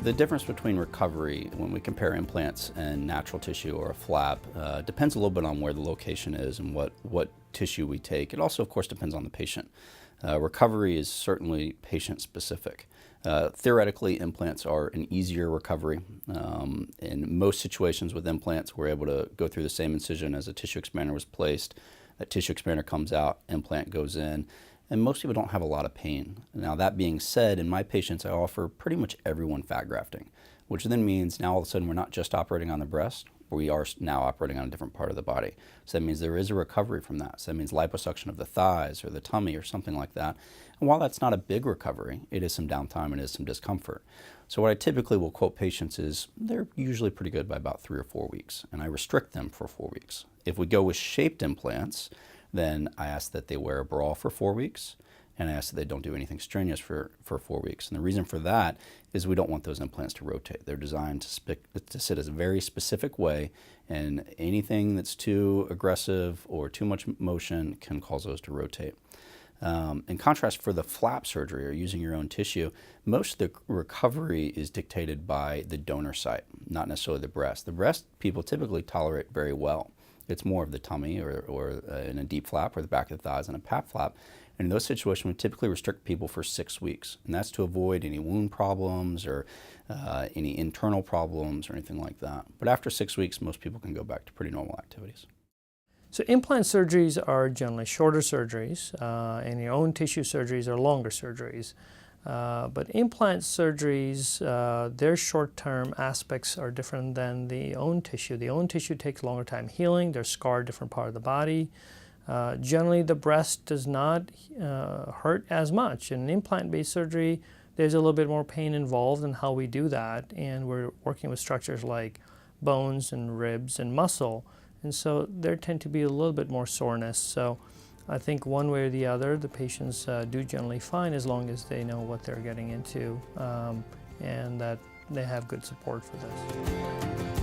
The difference between recovery when we compare implants and natural tissue or a flap depends a little bit on where the location is and what tissue we take. It also, of course, depends on the patient. Recovery is certainly patient specific. Theoretically, implants are an easier recovery. In most situations with implants, we're able to go through the same incision as a tissue expander was placed. That tissue expander comes out, implant goes in, and most people don't have a lot of pain. Now, that being said, in my patients, I offer pretty much everyone fat grafting, which then means now all of a sudden we're not just operating on the breast, we are now operating on a different part of the body. So that means there is a recovery from that. So that means liposuction of the thighs or the tummy or something like that. And while that's not a big recovery, it is some downtime and it is some discomfort. So what I typically will quote patients is they're usually pretty good by about 3 or 4 weeks, and I restrict them for 4 weeks. If we go with shaped implants, then I ask that they wear a bra for 4 weeks, and I ask that they don't do anything strenuous for 4 weeks. And the reason for that is we don't want those implants to rotate. They're designed to sit as a very specific way, and anything that's too aggressive or too much motion can cause those to rotate. In contrast, for the flap surgery or using your own tissue, most of the recovery is dictated by the donor site, not necessarily the breast. The breast people typically tolerate very well. It's more of the tummy or in a deep flap or the back of the thighs in a pap flap. And in those situations, we typically restrict people for 6 weeks. And that's to avoid any wound problems or any internal problems or anything like that. But after 6 weeks, most people can go back to pretty normal activities. So implant surgeries are generally shorter surgeries, and your own tissue surgeries are longer surgeries. But implant surgeries, their short-term aspects are different than the own tissue. The own tissue takes longer time healing. They're scarred different part of the body. Generally, the breast does not hurt as much. In implant-based surgery, there's a little bit more pain involved in how we do that, and we're working with structures like bones and ribs and muscle, and so there tend to be a little bit more soreness. So I think one way or the other, the patients do generally fine as long as they know what they're getting into and that they have good support for this.